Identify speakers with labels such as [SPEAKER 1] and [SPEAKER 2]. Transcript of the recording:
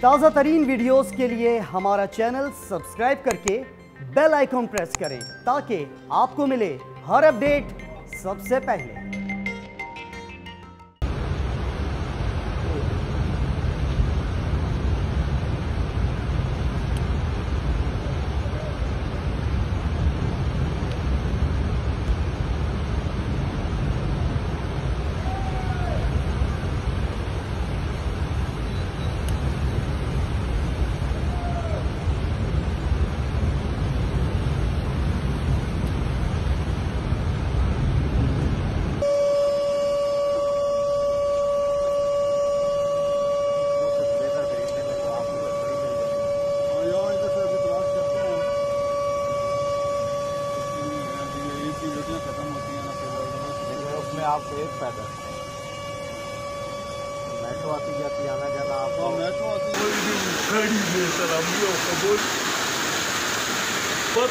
[SPEAKER 1] ताज़ा तरीन वीडियोस के लिए हमारा चैनल सब्सक्राइब करके बेल आइकॉन प्रेस करें ताकि आपको मिले हर अपडेट सबसे पहले।
[SPEAKER 2] आपको एक फायदा मेट्रो आती जाती आना जाना आपको
[SPEAKER 3] मेट्रो आती सर